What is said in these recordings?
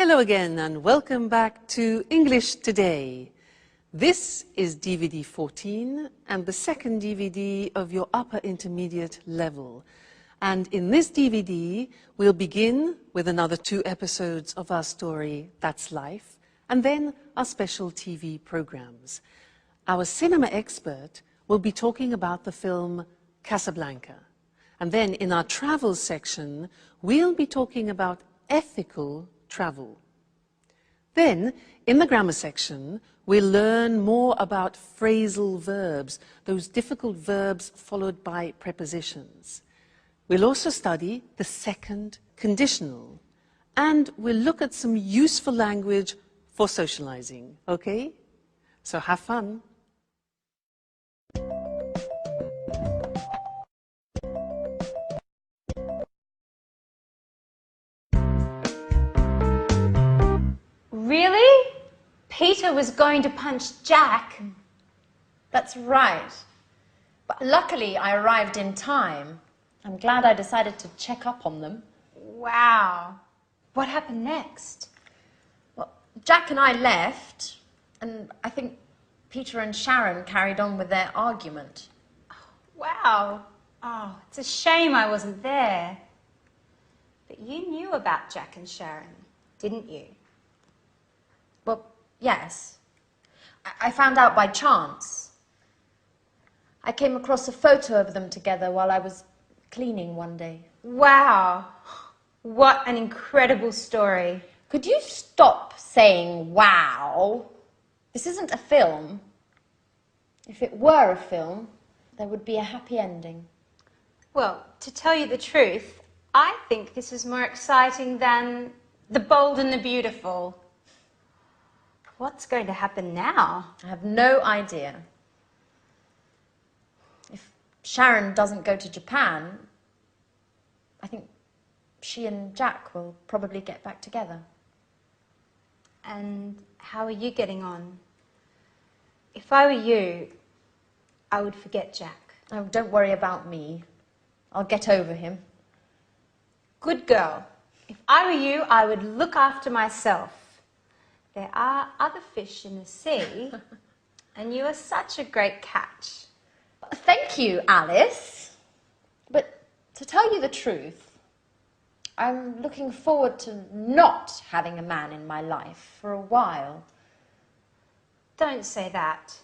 Hello again and welcome back to English Today. This is DVD 14 and the second DVD of your upper intermediate level. And in this DVD, we'll begin with another 2 episodes of our story, That's Life, and then our special TV programs. Our cinema expert will be talking about the film Casablanca. And then in our travel section, we'll be talking about ethical travel. Then, in the grammar section, we'll learn more about phrasal verbs, those difficult verbs followed by prepositions. We'll also study the second conditional, and we'll look at some useful language for socializing, okay? So have fun. Really? Peter was going to punch Jack? That's right. But luckily I arrived in time. I'm glad I decided to check up on them. Wow. What happened next? Well, Jack and I left, and I think Peter and Sharon carried on with their argument. Wow. Oh, it's a shame I wasn't there. But you knew about Jack and Sharon, didn't you? Well, yes. I found out by chance. I came across a photo of them together while I was cleaning one day. Wow. What an incredible story. Could you stop saying wow? This isn't a film. If it were a film, there would be a happy ending. Well, to tell you the truth, I think this is more exciting than The Bold and the Beautiful. What's going to happen now? I have no idea. If Sharon doesn't go to Japan, I think she and Jack will probably get back together. And how are you getting on? If I were you, I would forget Jack. Oh, don't worry about me. I'll get over him. Good girl. If I were you, I would look after myself. There are other fish in the sea, and you are such a great catch. Thank you, Alice. But to tell you the truth, I'm looking forward to not having a man in my life for a while. Don't say that.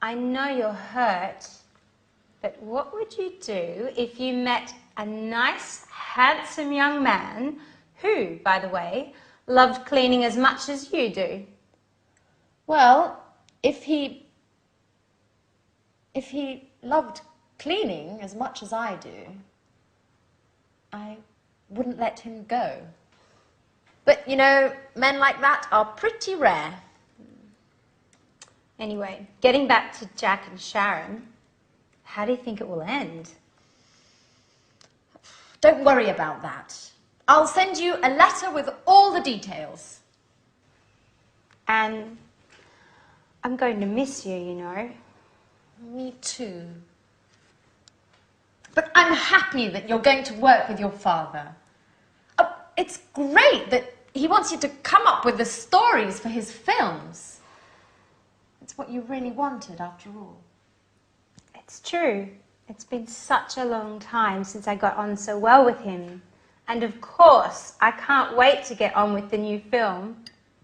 I know you're hurt, but what would you do if you met a nice, handsome young man who, by the way, loved cleaning as much as you do? Well, if he loved cleaning as much as I do, I wouldn't let him go. But, you know, men like that are pretty rare. Anyway, getting back to Jack and Sharon, how do you think it will end? Don't worry about that. I'll send you a letter with all the details. And I'm going to miss you, you know. Me too. But I'm happy that you're going to work with your father. Oh, it's great that he wants you to come up with the stories for his films. It's what you really wanted, after all. It's true. It's been such a long time since I got on so well with him. And of course, I can't wait to get on with the new film.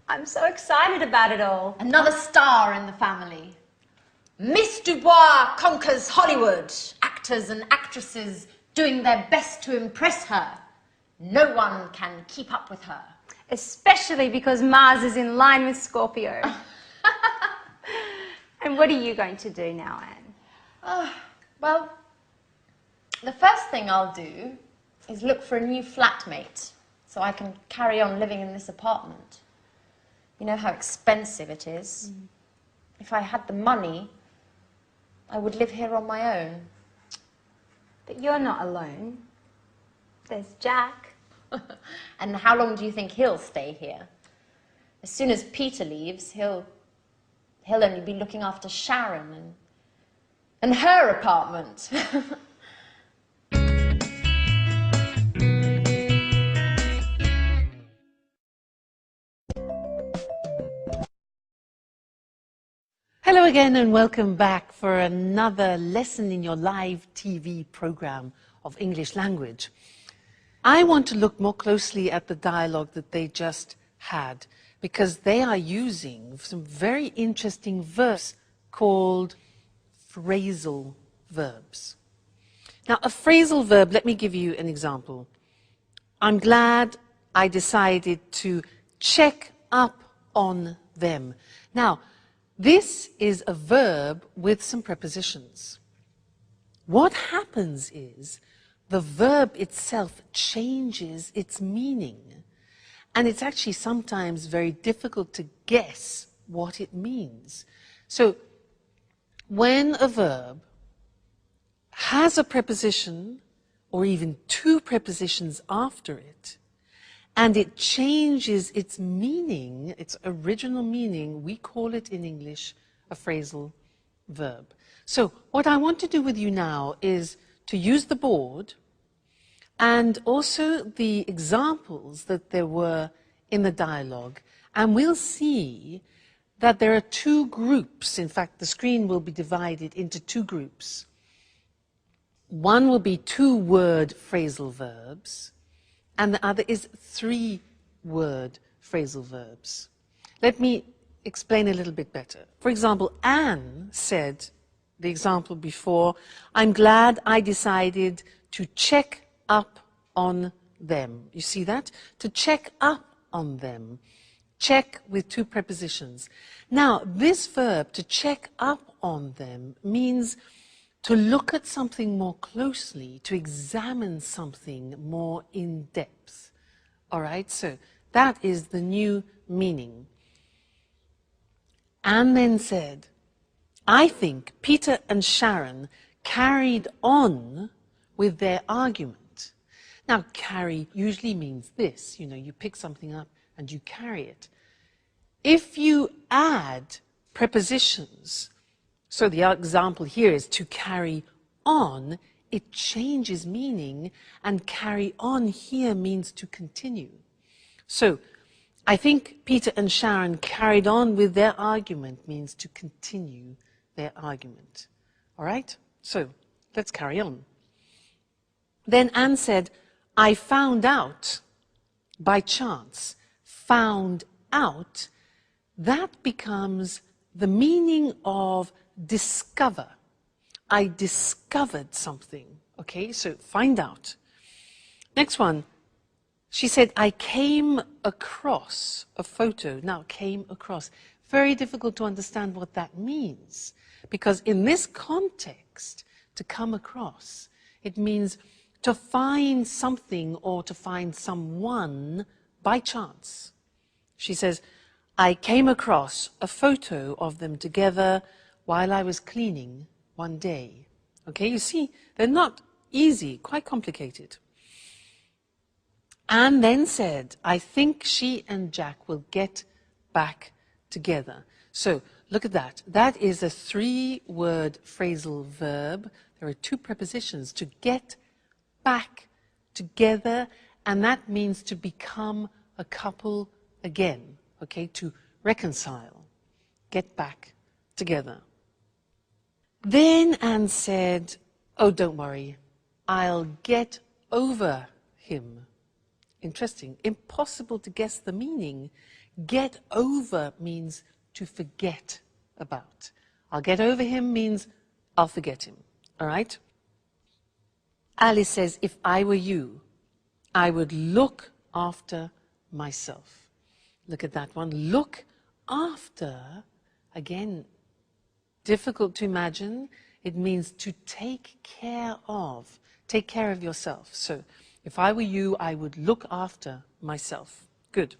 I'm so excited about it all. Another star in the family. Miss Dubois conquers Hollywood. Actors and actresses doing their best to impress her. No one can keep up with her. Especially because Mars is in line with Scorpio. And what are you going to do now, Anne? Well, the first thing I'll do is look for a new flatmate so I can carry on living in this apartment. You know how expensive it is. If I had the money, I would live here on my own. But you're not alone. There's Jack. And how long do you think he'll stay here? As soon as Peter leaves, he'll only be looking after Sharon and her apartment. Hello again and welcome back for another lesson in your live TV program of English language. I want to look more closely at the dialogue that they just had because they are using some very interesting verbs called phrasal verbs. Now, a phrasal verb, let me give you an example. I'm glad I decided to check up on them. Now, this is a verb with some prepositions. What happens is the verb itself changes its meaning, and it's actually sometimes very difficult to guess what it means. So, when a verb has a preposition, or even two prepositions after it, and it changes its meaning, its original meaning, we call it in English a phrasal verb. So what I want to do with you now is to use the board and also the examples that there were in the dialogue, and we'll see that there are two groups. In fact, the screen will be divided into two groups. One will be two-word phrasal verbs, and the other is three-word phrasal verbs. Let me explain a little bit better. For example, Anne said, the example before, I'm glad I decided to check up on them. You see that? To check up on them. Check with two prepositions. Now, this verb, to check up on them, means to look at something more closely, to examine something more in depth. All right, so that is the new meaning. Anne then said, I think Peter and Sharon carried on with their argument. Now, carry usually means this, you pick something up and you carry it. If you add prepositions, so the example here is to carry on, it changes meaning, and carry on here means to continue. So, I think Peter and Sharon carried on with their argument means to continue their argument. All right? So, let's carry on. Then Anne said, I found out by chance. Found out, that becomes the meaning of discover. I discovered something. Okay, so find out. Next one. She said, I came across a photo. Now, came across. Very difficult to understand what that means. Because in this context, to come across, it means to find something or to find someone by chance. She says, I came across a photo of them together while I was cleaning one day. Okay, you see, they're not easy, quite complicated. Anne then said, I think she and Jack will get back together. So, look at that. That is a three-word phrasal verb. There are two prepositions, to get back together, and that means to become a couple again. Okay, to reconcile, get back together. Then Anne said, oh, don't worry, I'll get over him. Interesting. Impossible to guess the meaning. Get over means to forget about. I'll get over him means I'll forget him. All right? Alice says, if I were you, I would look after myself. Look at that one. Look after, again, difficult to imagine. It means to take care of. Take care of yourself. So, if I were you, I would look after myself. Good.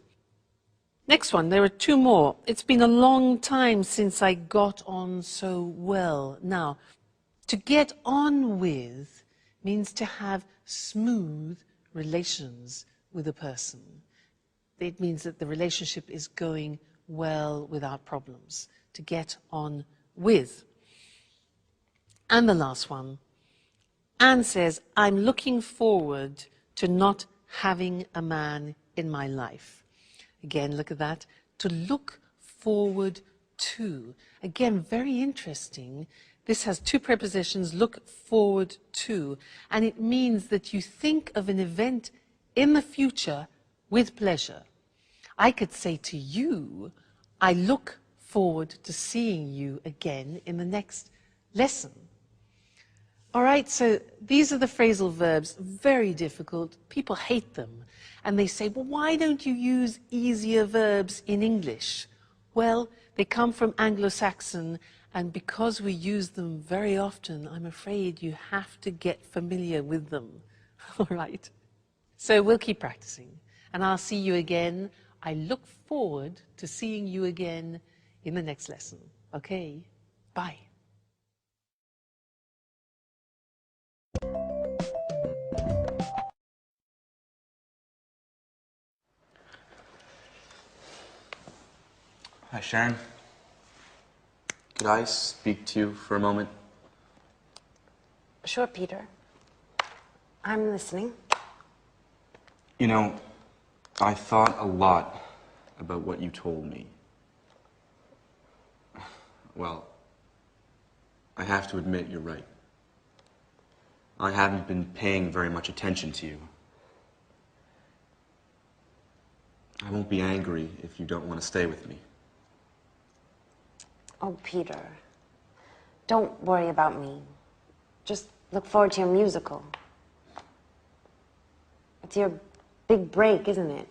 Next one, there are two more. It's been a long time since I got on so well. Now, to get on with means to have smooth relations with a person. It means that the relationship is going well without problems. To get on with. And the last one. Anne says, I'm looking forward to not having a man in my life. Again, look at that. To look forward to. Again, very interesting. This has two prepositions, look forward to, and it means that you think of an event in the future with pleasure. I could say to you, I look forward to seeing you again in the next lesson. All right, so these are the phrasal verbs, very difficult. People hate them. And they say, well, why don't you use easier verbs in English? Well, they come from Anglo-Saxon, and because we use them very often, I'm afraid you have to get familiar with them. All right? So we'll keep practicing, and I'll see you again. I look forward to seeing you again in the next lesson. Okay? Bye. Hi, Sharon. Could I speak to you for a moment? Sure, Peter. I'm listening. You know, I thought a lot about what you told me. Well, I have to admit you're right. I haven't been paying very much attention to you. I won't be angry if you don't want to stay with me. Oh, Peter. Don't worry about me. Just look forward to your musical. It's your big break, isn't it?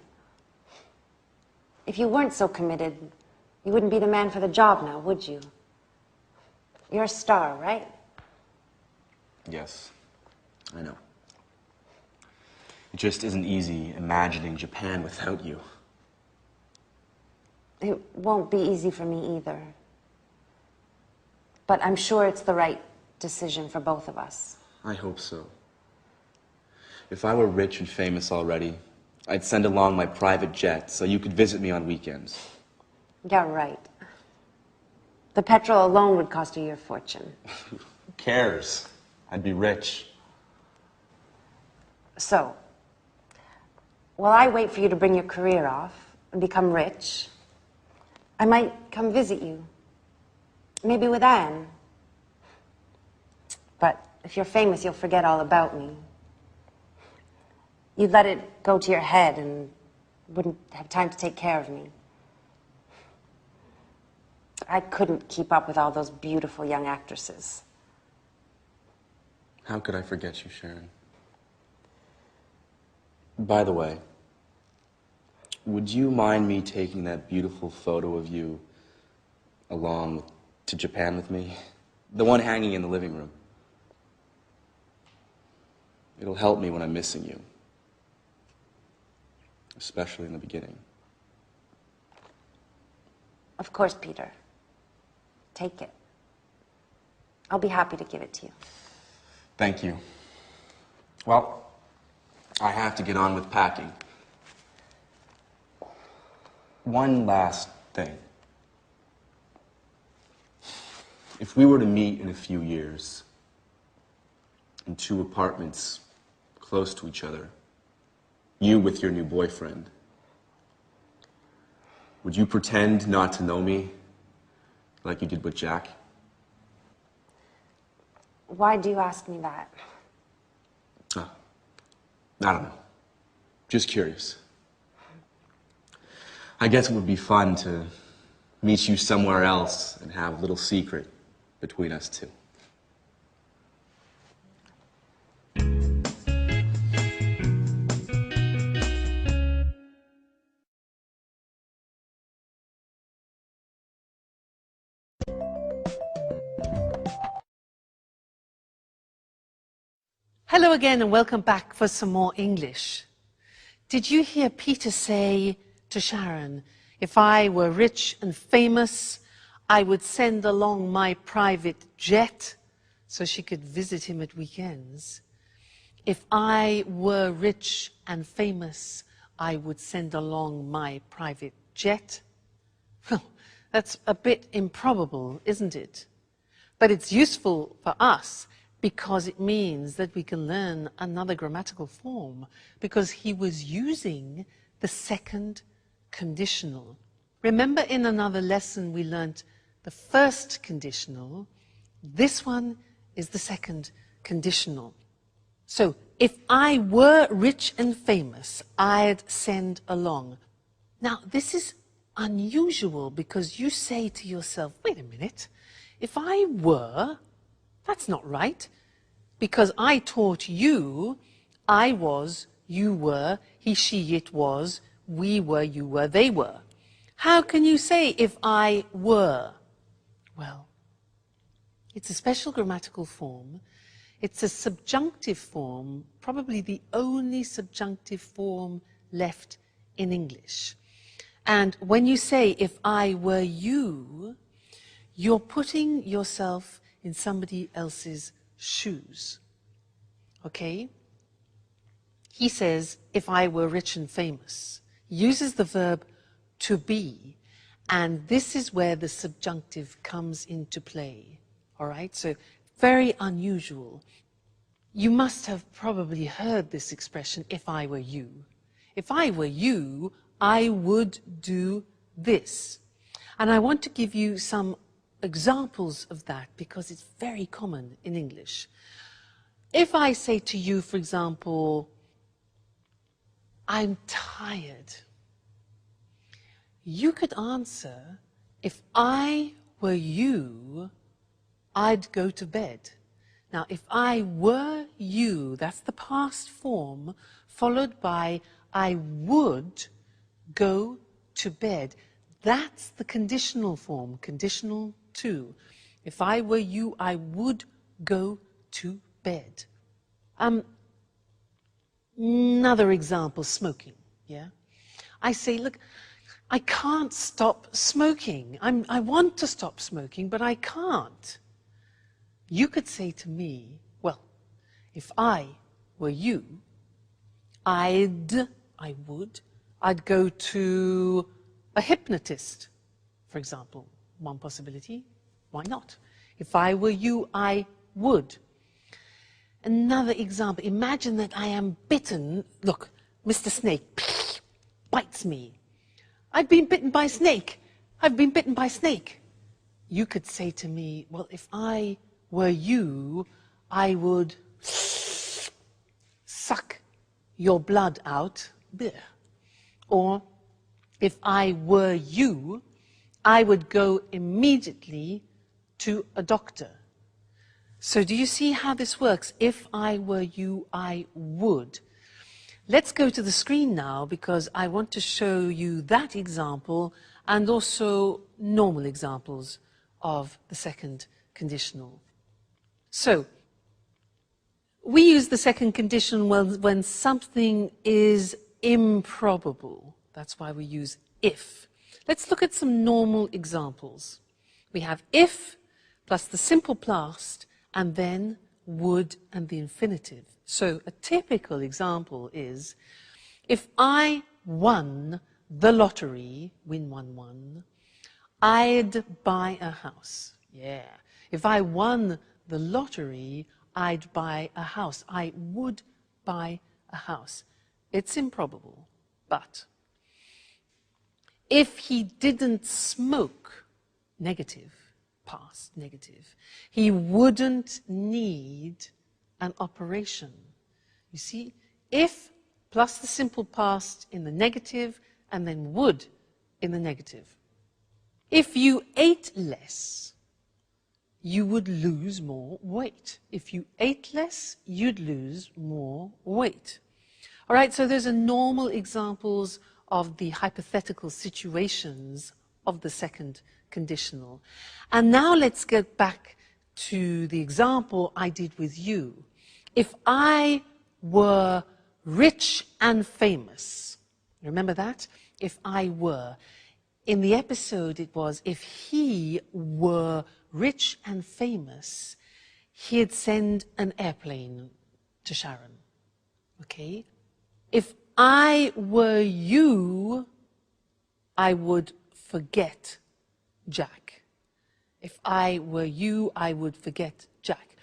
If you weren't so committed, you wouldn't be the man for the job now, would you? You're a star, right? Yes, I know. It just isn't easy imagining Japan without you. It won't be easy for me either. But I'm sure it's the right decision for both of us. I hope so. If I were rich and famous already, I'd send along my private jet so you could visit me on weekends. Yeah, right. The petrol alone would cost you your fortune. Who cares? I'd be rich. So, while I wait for you to bring your career off and become rich, I might come visit you. Maybe with Anne. But if you're famous, you'll forget all about me. You'd let it go to your head and wouldn't have time to take care of me. I couldn't keep up with all those beautiful young actresses. How could I forget you, Sharon? By the way, would you mind me taking that beautiful photo of you along to Japan with me? The one hanging in the living room. It'll help me when I'm missing you. Especially in the beginning. Of course, Peter. Take it. I'll be happy to give it to you. Thank you. Well, I have to get on with packing. One last thing. If we were to meet in a few years, in two apartments close to each other, you with your new boyfriend, would you pretend not to know me like you did with Jack? Why do you ask me that? I don't know. Just curious. I guess it would be fun to meet you somewhere else and have a little secret between us two. Hello again and welcome back for some more English. Did you hear Peter say to Sharon, if I were rich and famous, I would send along my private jet so she could visit him at weekends? If I were rich and famous, I would send along my private jet? Well, that's a bit improbable, isn't it? But it's useful for us because it means that we can learn another grammatical form, because he was using the second conditional. Remember in another lesson we learnt the first conditional. This one is the second conditional. So, if I were rich and famous, I'd send along. Now, this is unusual because you say to yourself, wait a minute, if I were, that's not right, because I taught you, I was, you were, he, she, it was, we were, you were, they were. How can you say if I were? Well, it's a special grammatical form. It's a subjunctive form, probably the only subjunctive form left in English. And when you say, if I were you, you're putting yourself in somebody else's shoes. Okay? He says, if I were rich and famous. He uses the verb to be, and this is where the subjunctive comes into play. All right? So, very unusual. You must have probably heard this expression, if I were you. If I were you, I would do this. And I want to give you some examples of that because it's very common in English. If I say to you, for example, I'm tired, you could answer, if I were you, I'd go to bed. Now, if I were you, that's the past form, followed by I would go to bed. That's the conditional form, conditional to. If I were you, I would go to bed. Another example, smoking, yeah? I say, look, I can't stop smoking. I want to stop smoking, but I can't. You could say to me, well, if I were you, I'd go to a hypnotist, for example. One possibility, why not? If I were you, I would. Another example, imagine that I am bitten. Look, Mr. Snake bites me. I've been bitten by a snake. I've been bitten by a snake. You could say to me, well, if I were you, I would suck your blood out. Or, if I were you, I would go immediately to a doctor. So do you see how this works? If I were you, I would. Let's go to the screen now because I want to show you that example and also normal examples of the second conditional. So, we use the second conditional when something is improbable. That's why we use if. Let's look at some normal examples. We have if plus the simple past and then would and the infinitive. So a typical example is, if I won the lottery, win 1-1, I'd buy a house. Yeah. If I won the lottery, I'd buy a house. I would buy a house. It's improbable, but if he didn't smoke, negative, past, negative, he wouldn't need an operation. You see, if plus the simple past in the negative and then would in the negative. If you ate less, you would lose more weight. If you ate less, you'd lose more weight. All right, so those are normal examples of the hypothetical situations of the second conditional. And now let's get back to the example I did with you. If I were rich and famous, remember that? If I were. In the episode it was, if he were rich and famous, he'd send an airplane to Sharon. Okay? If I were you, I would forget Jack. If I were you, I would forget Jack.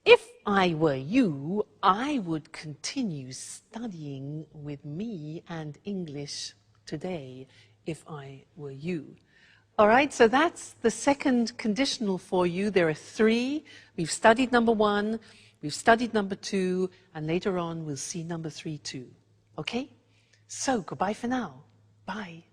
If I were you, I would continue studying with me and English today, if I were you. All right, so that's the second conditional for you. There are three. We've studied number one, we've studied number two, and later on we'll see number three too. Okay? So, goodbye for now. Bye.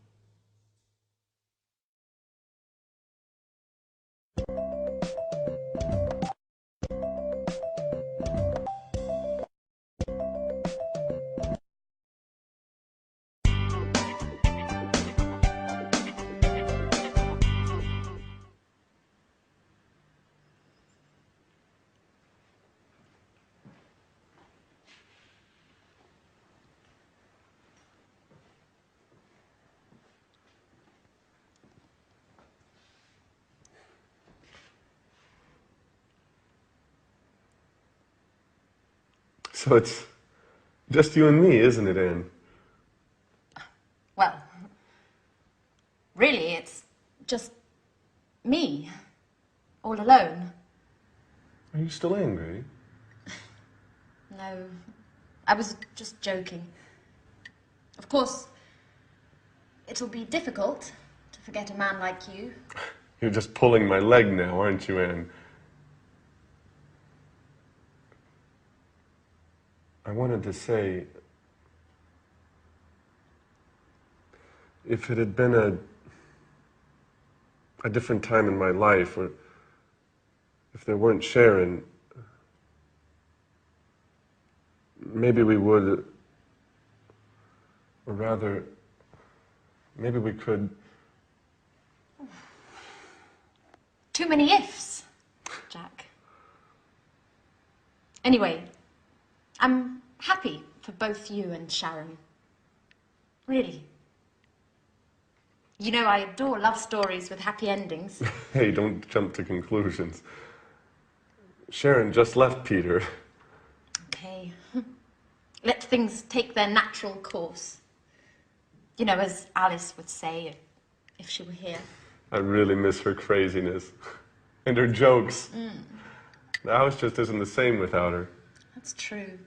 So it's just you and me, isn't it, Anne? Well, really, it's just me, all alone. Are you still angry? No, I was just joking. Of course, it'll be difficult to forget a man like you. You're just pulling my leg now, aren't you, Anne? I wanted to say, if it had been a different time in my life, or if there weren't Sharon, maybe we would, or rather, maybe we could. Too many ifs, Jack. Anyway, I'm happy for both you and Sharon. Really. You know, I adore love stories with happy endings. Hey, don't jump to conclusions. Sharon just left Peter. Okay. Let things take their natural course. You know, as Alice would say if she were here. I really miss her craziness. And her jokes. The house just isn't the same without her. That's true.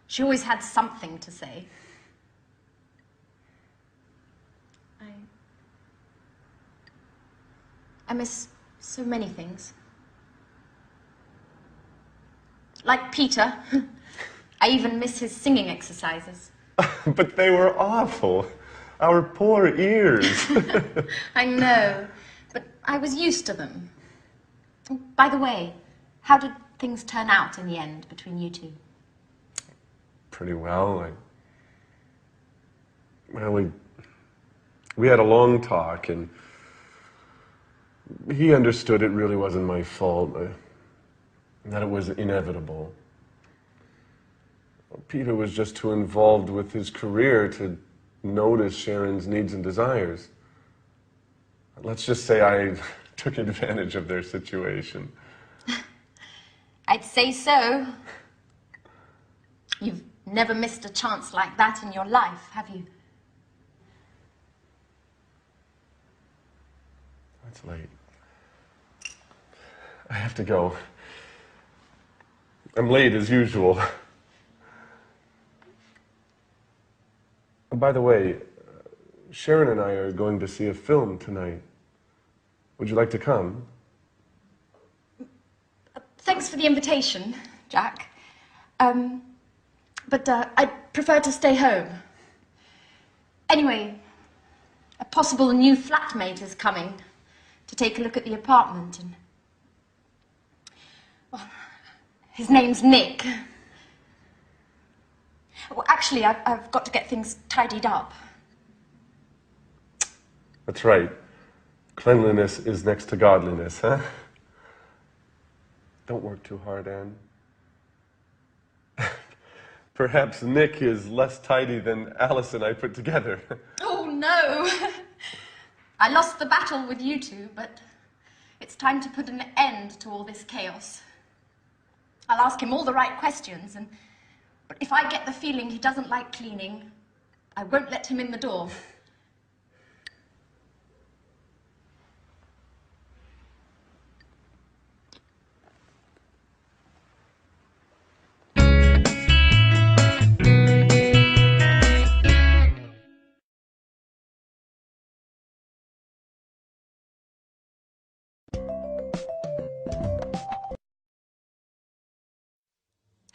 She always had something to say. I miss so many things. Like Peter. I even miss his singing exercises. But they were awful. Our poor ears. I know, but I was used to them. By the way, how did things turn out in the end between you two? Pretty well. We had a long talk, and he understood it really wasn't my fault, and that it was inevitable. Peter was just too involved with his career to notice Sharon's needs and desires. Let's just say I took advantage of their situation. I'd say so. You've never missed a chance like that in your life, have you? It's late. I have to go. I'm late as usual. By the way, Sharon and I are going to see a film tonight. Would you like to come? Thanks for the invitation, Jack. But I'd prefer to stay home. Anyway, a possible new flatmate is coming to take a look at the apartment, and well, his name's Nick. Well, actually, I've got to get things tidied up. That's right. Cleanliness is next to godliness, huh? Don't work too hard, Anne. Perhaps Nick is less tidy than Alice and I put together. Oh, no! I lost the battle with you two, but it's time to put an end to all this chaos. I'll ask him all the right questions, but if I get the feeling he doesn't like cleaning, I won't let him in the door.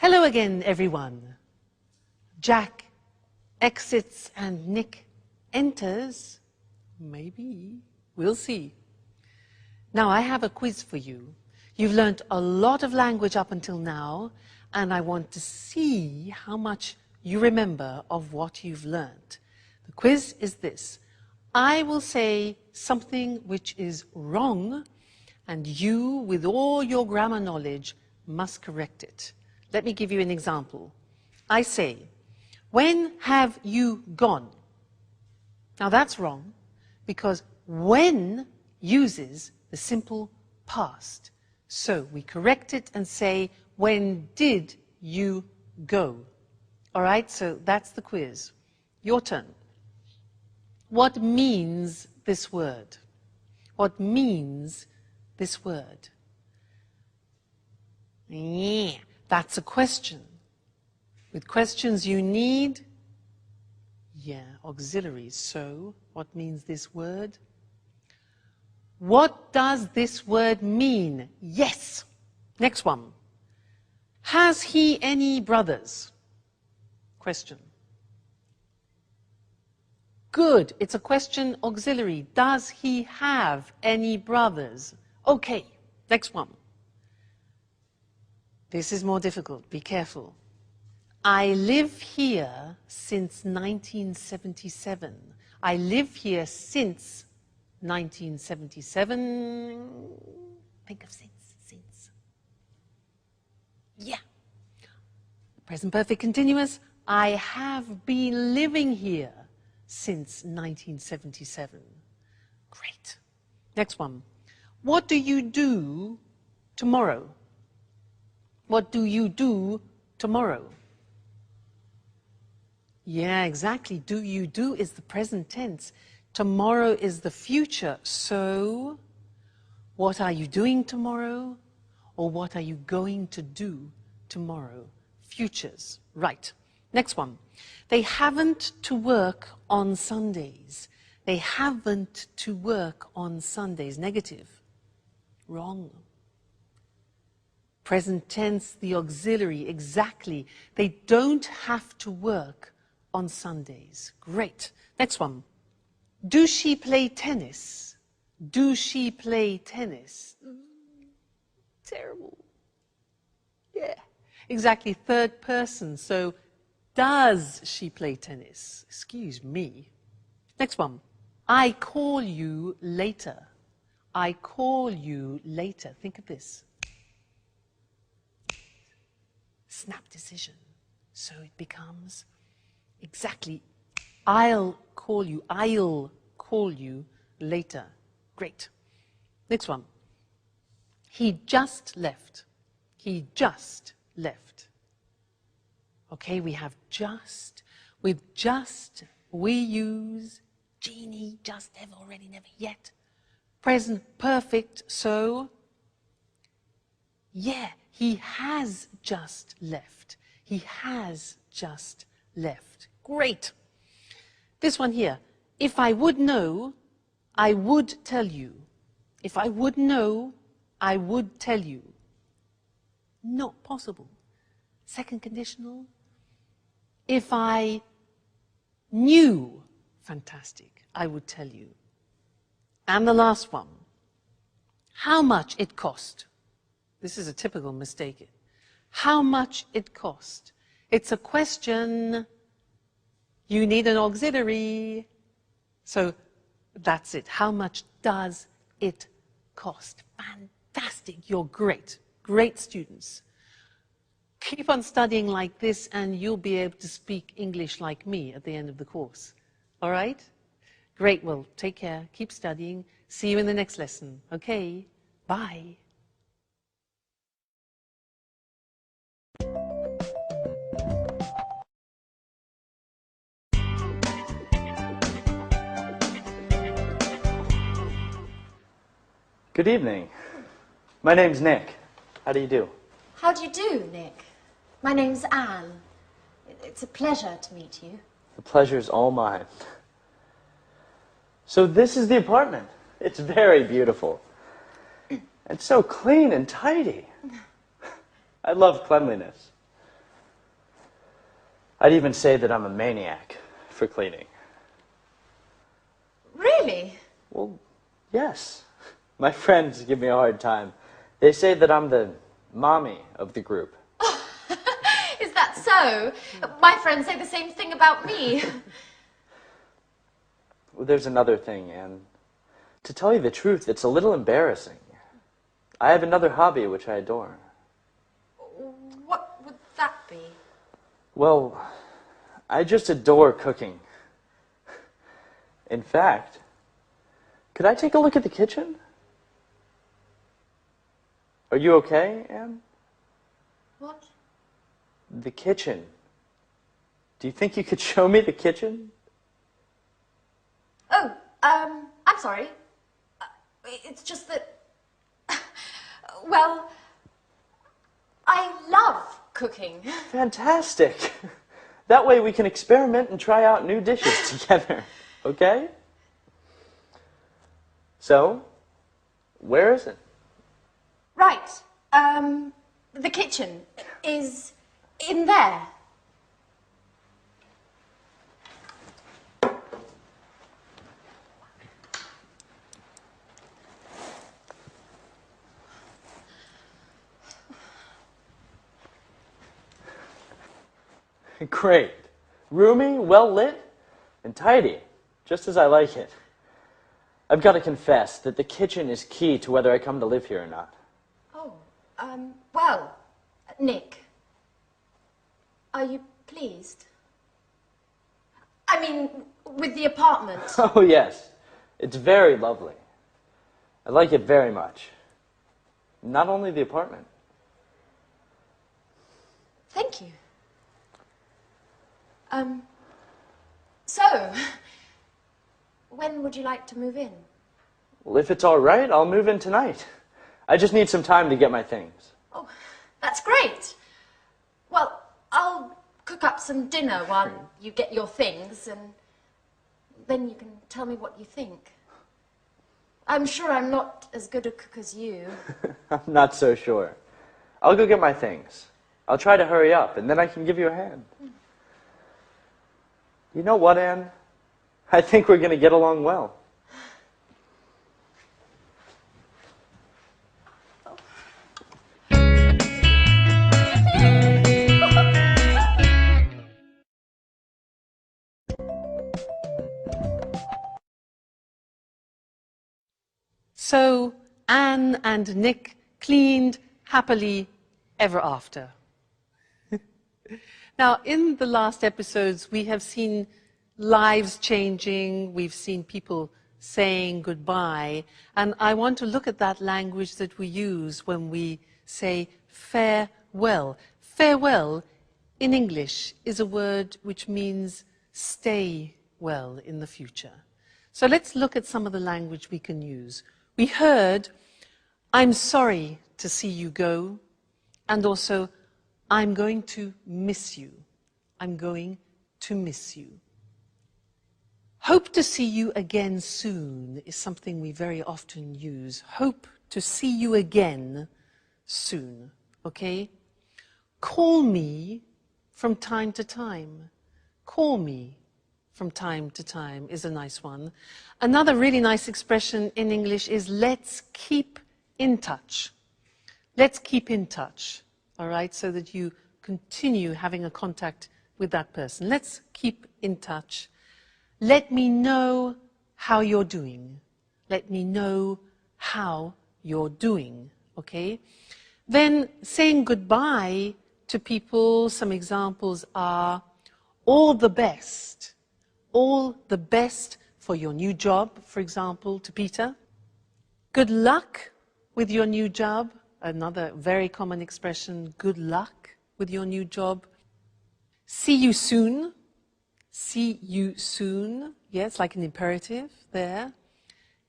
Hello again, everyone. Jack exits and Nick enters. Maybe. We'll see. Now, I have a quiz for you. You've learnt a lot of language up until now, and I want to see how much you remember of what you've learnt. The quiz is this. I will say something which is wrong, and you, with all your grammar knowledge, must correct it. Let me give you an example. I say, when have you gone? Now that's wrong, because when uses the simple past. So we correct it and say, when did you go? All right, so that's the quiz. Your turn. What means this word? What means this word? Yeah, that's a question. With questions you need, auxiliaries. So, what means this word? What does this word mean? Yes. Next one. Has he any brothers? Question. Good. It's a question auxiliary. Does he have any brothers? Okay. Next one. This is more difficult. Be careful. I live here since 1977. I live here since 1977. Think of since. Yeah. Present perfect continuous. I have been living here since 1977. Great. Next one. What do you do tomorrow? What do you do tomorrow? Yeah, exactly. Do you do is the present tense. Tomorrow is the future. So, what are you doing tomorrow? Or what are you going to do tomorrow? Futures. Right. Next one. They haven't to work on Sundays. They haven't to work on Sundays. Negative. Wrong. Present tense, the auxiliary. Exactly. They don't have to work on Sundays. Great. Next one. Do she play tennis? Do she play tennis? Terrible. Yeah. Exactly. Third person. So, does she play tennis? Excuse me. Next one. I call you later. I call you later. Think of this. Snap decision. So it becomes exactly, I'll call you later. Great. Next one. He just left. He just left. Okay, we have just. With just, we use genie, just, never, already, never, yet. Present perfect, so, yeah, he has just left. He has just left. Great. This one here. If I would know, I would tell you. If I would know, I would tell you. Not possible. Second conditional. If I knew, fantastic, I would tell you. And the last one. How much it cost. This is a typical mistake. How much it cost. It's a question. You need an auxiliary. So that's it. How much does it cost? Fantastic. You're great. Great students. Keep on studying like this and you'll be able to speak English like me at the end of the course. All right? Great. Well, take care. Keep studying. See you in the next lesson. Okay? Bye. Good evening. My name's Nick. How do you do? How do you do, Nick? My name's Anne. It's a pleasure to meet you. The pleasure's all mine. So this is the apartment. It's very beautiful. It's so clean and tidy. I love cleanliness. I'd even say that I'm a maniac for cleaning. Really? Well, yes. My friends give me a hard time. They say that I'm the mommy of the group. Is that so? My friends say the same thing about me. Well, there's another thing, Anne. To tell you the truth, it's a little embarrassing. I have another hobby which I adore. What would that be? Well, I just adore cooking. In fact, could I take a look at the kitchen? Are you okay, Anne? What? The kitchen. Do you think you could show me the kitchen? Oh, I'm sorry. It's just that, well, I love cooking. Fantastic. That way we can experiment and try out new dishes together, okay? So, where is it? Right. The kitchen is in there. Great. Roomy, well lit, and tidy, just as I like it. I've got to confess that the kitchen is key to whether I come to live here or not. Oh, well, Nick, are you pleased? I mean, with the apartment. Oh, yes. It's very lovely. I like it very much. Not only the apartment. Thank you. So, when would you like to move in? Well, if it's all right, I'll move in tonight. I just need some time to get my things. Oh, that's great. Well, I'll cook up some dinner while you get your things, and then you can tell me what you think. I'm sure I'm not as good a cook as you. I'm not so sure. I'll go get my things. I'll try to hurry up, and then I can give you a hand. You know what, Anne? I think we're going to get along well. So Anne and Nick cleaned happily ever after. Now, in the last episodes, we have seen lives changing, we've seen people saying goodbye, and I want to look at that language that we use when we say farewell. Farewell in English is a word which means stay well in the future. So let's look at some of the language we can use. We heard, I'm sorry to see you go, and also, I'm going to miss you. I'm going to miss you. Hope to see you again soon is something we very often use. Hope to see you again soon, okay? Call me from time to time. Call me from time to time is a nice one. Another really nice expression in English is let's keep in touch. Let's keep in touch, all right, so that you continue having a contact with that person. Let's keep in touch. Let me know how you're doing. Let me know how you're doing, okay? Then saying goodbye to people, some examples are all the best. All the best for your new job, for example, to Peter. Good luck with your new job. Another very common expression, good luck with your new job. See you soon. See you soon. Yes, like an imperative there.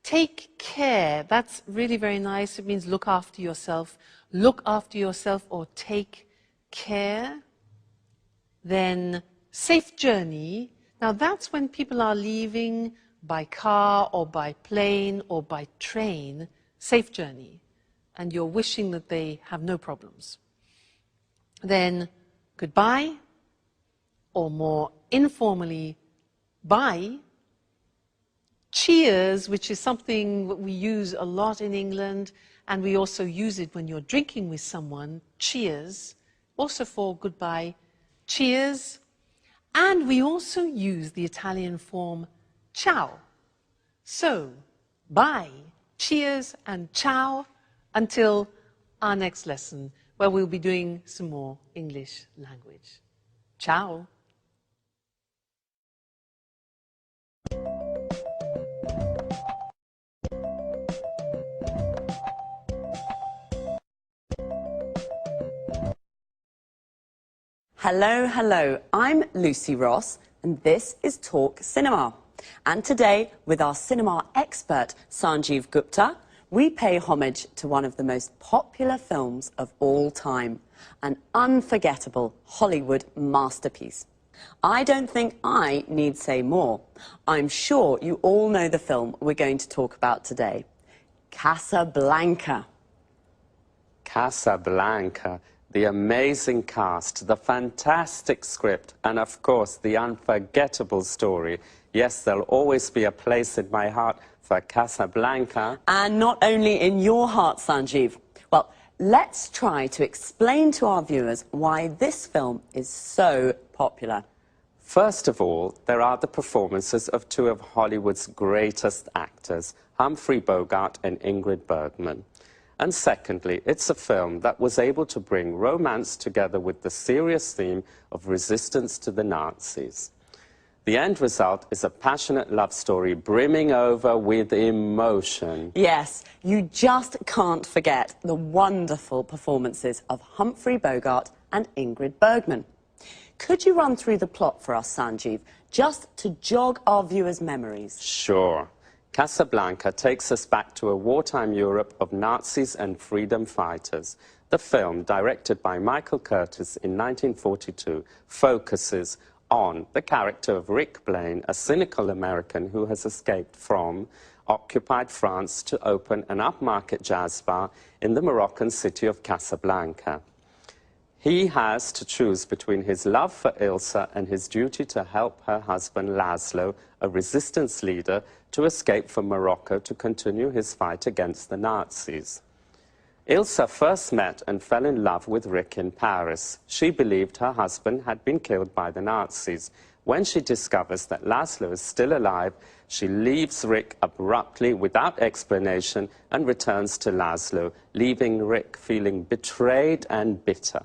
Take care. That's really very nice. It means look after yourself. Look after yourself or take care. Then safe journey. Now that's when people are leaving by car or by plane or by train. Safe journey. And you're wishing that they have no problems. Then goodbye, or more informally, bye. Cheers, which is something that we use a lot in England, and we also use it when you're drinking with someone. Cheers, also for goodbye. Cheers. And we also use the Italian form ciao. So, bye, cheers, and ciao until our next lesson, where we'll be doing some more English language. Ciao. Hello, hello. I'm Lucy Ross, and this is Talk Cinema. And today, with our cinema expert, Sanjeev Gupta, we pay homage to one of the most popular films of all time, an unforgettable Hollywood masterpiece. I don't think I need say more. I'm sure you all know the film we're going to talk about today. Casablanca. Casablanca. The amazing cast, the fantastic script, and of course the unforgettable story. Yes, there'll always be a place in my heart for Casablanca. And not only in your heart, Sanjeev. Well, let's try to explain to our viewers why this film is so popular. First of all, there are the performances of two of Hollywood's greatest actors, Humphrey Bogart and Ingrid Bergman. And secondly, it's a film that was able to bring romance together with the serious theme of resistance to the Nazis. The end result is a passionate love story brimming over with emotion. Yes, you just can't forget the wonderful performances of Humphrey Bogart and Ingrid Bergman. Could you run through the plot for us, Sanjeev, just to jog our viewers' memories? Sure. Casablanca takes us back to a wartime Europe of Nazis and freedom fighters. The film, directed by Michael Curtis in 1942, focuses on the character of Rick Blaine, a cynical American who has escaped from occupied France to open an upmarket jazz bar in the Moroccan city of Casablanca. He has to choose between his love for Ilsa and his duty to help her husband Laszlo, a resistance leader, to escape from Morocco to continue his fight against the Nazis. Ilsa first met and fell in love with Rick in Paris. She believed her husband had been killed by the Nazis. When she discovers that Laszlo is still alive, she leaves Rick abruptly without explanation and returns to Laszlo, leaving Rick feeling betrayed and bitter.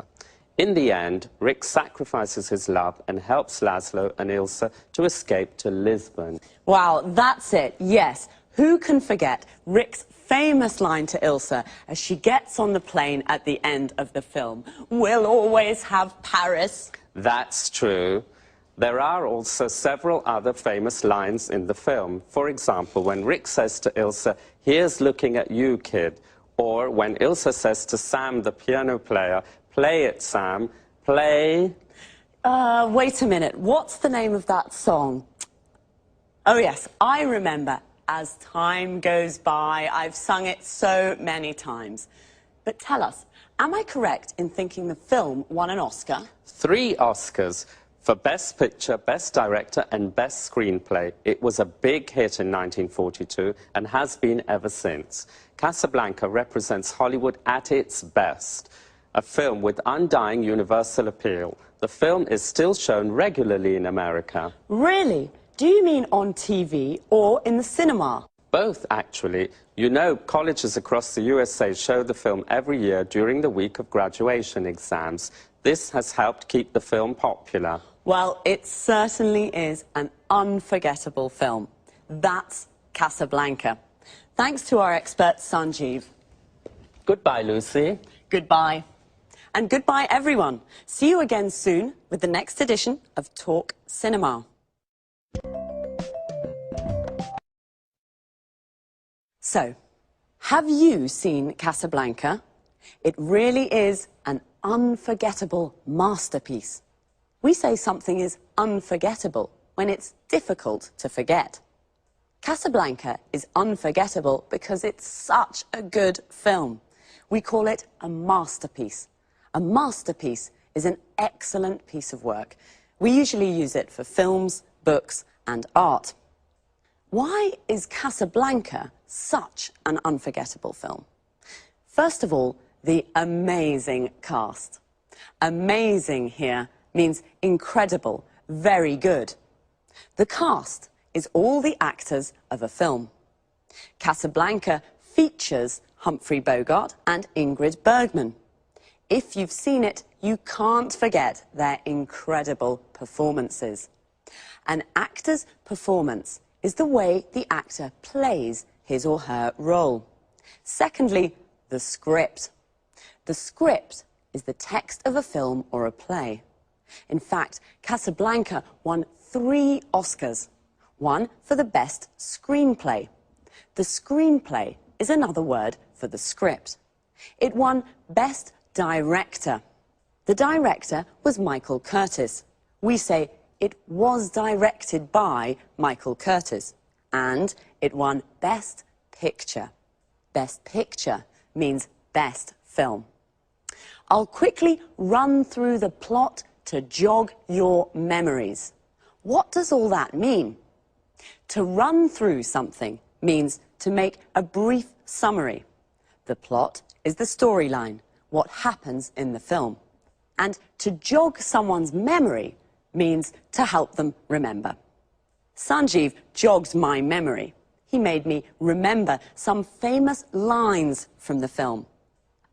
In the end, Rick sacrifices his love and helps Laszlo and Ilsa to escape to Lisbon. Wow, that's it, yes. Who can forget Rick's famous line to Ilsa as she gets on the plane at the end of the film? "We'll always have Paris." That's true. There are also several other famous lines in the film. For example, when Rick says to Ilsa, "Here's looking at you, kid." Or when Ilsa says to Sam, the piano player, "Play it, Sam, play." Wait a minute, what's the name of that song? Oh yes, I remember. As time goes by, I've sung it so many times. But tell us, am I correct in thinking the film won an Oscar? 3 Oscars for Best Picture, Best Director and Best Screenplay. It was a big hit in 1942 and has been ever since. Casablanca represents Hollywood at its best. A film with undying universal appeal. The film is still shown regularly in America. Really? Do you mean on TV or in the cinema? Both, actually. You know, colleges across the USA show the film every year during the week of graduation exams. This has helped keep the film popular. Well, it certainly is an unforgettable film. That's Casablanca. Thanks to our expert, Sanjeev. Goodbye, Lucy. Goodbye. And goodbye, everyone. See you again soon with the next edition of Talk Cinema. So, have you seen Casablanca? It really is an unforgettable masterpiece. We say something is unforgettable when it's difficult to forget. Casablanca is unforgettable because it's such a good film. We call it a masterpiece. A masterpiece is an excellent piece of work We usually use it for films, books, and art. Why is Casablanca such an unforgettable film? First of all, the amazing cast. Amazing here means incredible, very good. The cast is all the actors of a film. Casablanca features Humphrey Bogart and Ingrid Bergman. If you've seen it, you can't forget their incredible performances. An actor's performance is the way the actor plays his or her role. Secondly, the script. The script is the text of a film or a play. In fact, Casablanca won 3 Oscars, one for the best screenplay. The screenplay is another word for the script. It won Best Director. The director was Michael Curtiz. We say it was directed by Michael Curtiz. And it won Best Picture. Best Picture means best film. I'll quickly run through the plot to jog your memories. What does all that mean? To run through something means to make a brief summary. The plot is the storyline, what happens in the film. And to jog someone's memory means to help them remember. Sanjeev jogged my memory. He made me remember some famous lines from the film.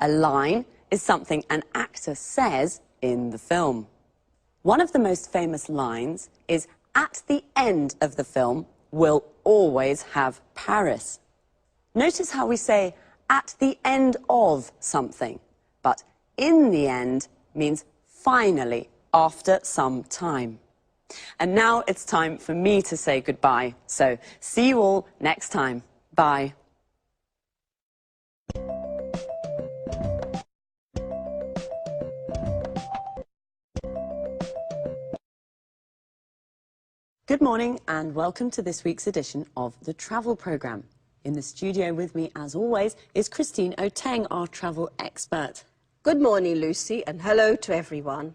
A line is something an actor says in the film. One of the most famous lines is, "At the end of the film, we'll always have Paris." Notice how we say, "at the end of something," but "in the end" means finally, after some time. And now it's time for me to say goodbye. So, see you all next time. Bye. Good morning and welcome to this week's edition of the Travel Programme. In the studio with me, as always, is Christine Oteng, our travel expert. Good morning, Lucy, and hello to everyone.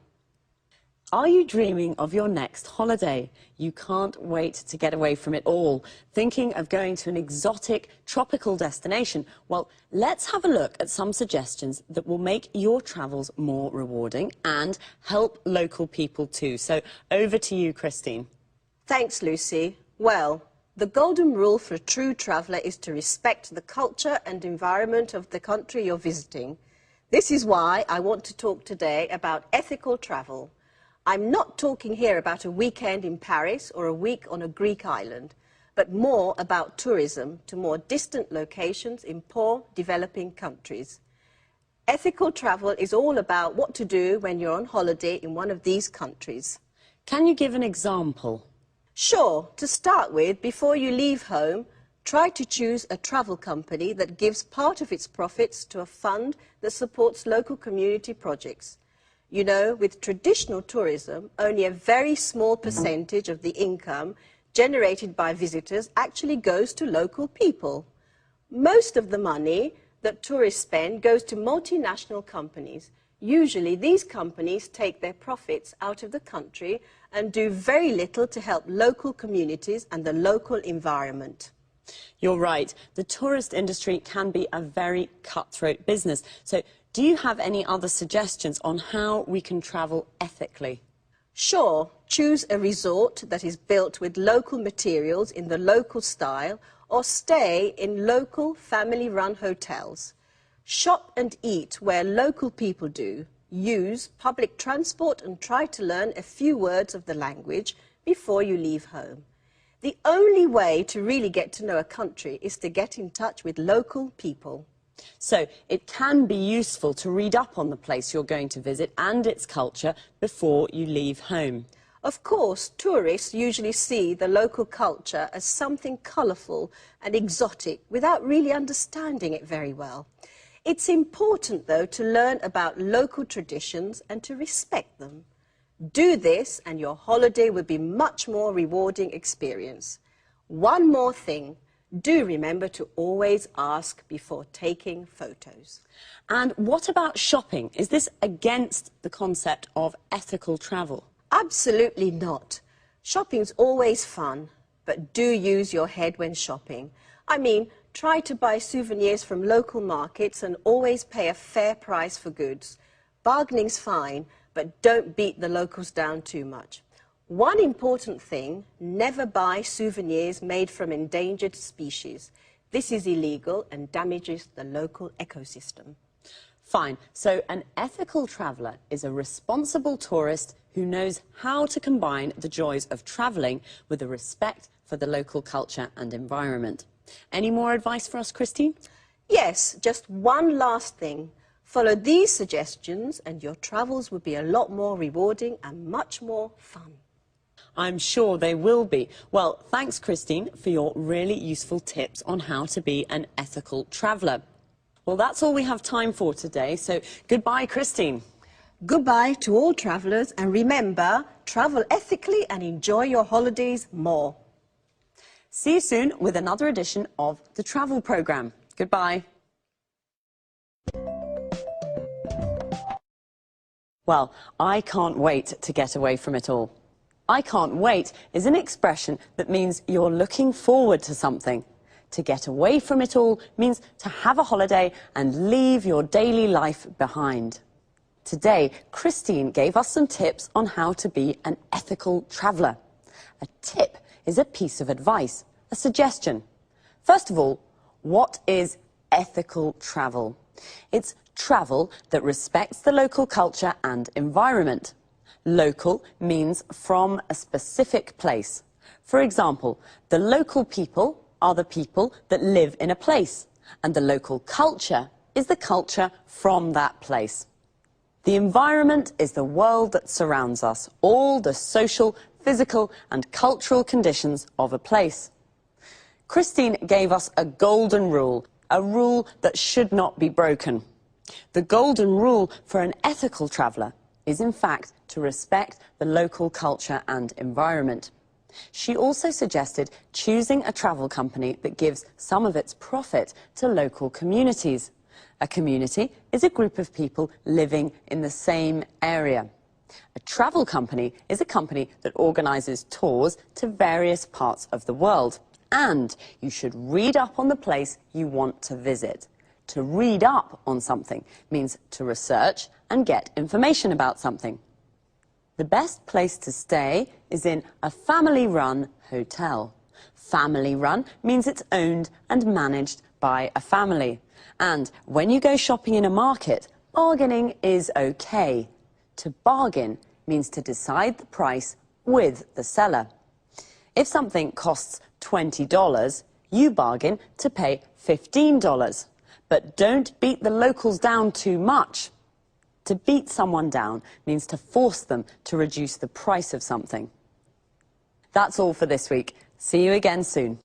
Are you dreaming of your next holiday? You can't wait to get away from it all. Thinking of going to an exotic, tropical destination? Well, let's have a look at some suggestions that will make your travels more rewarding and help local people too. So, over to you, Christine. Thanks, Lucy. Well, the golden rule for a true traveller is to respect the culture and environment of the country you're visiting. This is why I want to talk today about ethical travel. I'm not talking here about a weekend in Paris or a week on a Greek island, but more about tourism to more distant locations in poor, developing countries. Ethical travel is all about what to do when you're on holiday in one of these countries. Can you give an example? Sure. To start with, before you leave home, try to choose a travel company that gives part of its profits to a fund that supports local community projects. You know, with traditional tourism, only a very small percentage of the income generated by visitors actually goes to local people. Most of the money that tourists spend goes to multinational companies. Usually, these companies take their profits out of the country and do very little to help local communities and the local environment. You're right. The tourist industry can be a very cutthroat business. So, do you have any other suggestions on how we can travel ethically? Sure. Choose a resort that is built with local materials in the local style, or stay in local family-run hotels. Shop and eat where local people do. Use public transport and try to learn a few words of the language before you leave home. The only way to really get to know a country is to get in touch with local people. So, it can be useful to read up on the place you're going to visit and its culture before you leave home. Of course, tourists usually see the local culture as something colourful and exotic without really understanding it very well. It's important, though, to learn about local traditions and to respect them. Do this and your holiday will be much more rewarding experience. One more thing. Do remember to always ask before taking photos. And what about shopping? Is this against the concept of ethical travel? Absolutely not. Shopping's always fun, but do use your head when shopping. I mean, try to buy souvenirs from local markets and always pay a fair price for goods. Bargaining's fine, but don't beat the locals down too much. One important thing, never buy souvenirs made from endangered species. This is illegal and damages the local ecosystem. Fine. So an ethical traveller is a responsible tourist who knows how to combine the joys of travelling with a respect for the local culture and environment. Any more advice for us, Christine? Yes, just one last thing. Follow these suggestions and your travels will be a lot more rewarding and much more fun. I'm sure they will be. Well, thanks, Christine, for your really useful tips on how to be an ethical traveller. Well, that's all we have time for today, so goodbye, Christine. Goodbye to all travellers, and remember, travel ethically and enjoy your holidays more. See you soon with another edition of the Travel Programme. Goodbye. Well, I can't wait to get away from it all. I can't wait is an expression that means you're looking forward to something. To get away from it all means to have a holiday and leave your daily life behind. Today, Christine gave us some tips on how to be an ethical traveller. A tip is a piece of advice, a suggestion. First of all, what is ethical travel? It's travel that respects the local culture and environment. Local means from a specific place. For example, the local people are the people that live in a place, and the local culture is the culture from that place. The environment is the world that surrounds us, all the social, physical and cultural conditions of a place. Christine gave us a golden rule, a rule that should not be broken. The golden rule for an ethical traveller is, in fact, to respect the local culture and environment. She also suggested choosing a travel company that gives some of its profit to local communities. A community is a group of people living in the same area. A travel company is a company that organises tours to various parts of the world. And you should read up on the place you want to visit. To read up on something means to research and get information about something. The best place to stay is in a family-run hotel. Family-run means it's owned and managed by a family. And when you go shopping in a market, bargaining is okay. To bargain means to decide the price with the seller. If something costs $20, you bargain to pay $15. But don't beat the locals down too much. To beat someone down means to force them to reduce the price of something. That's all for this week. See you again soon.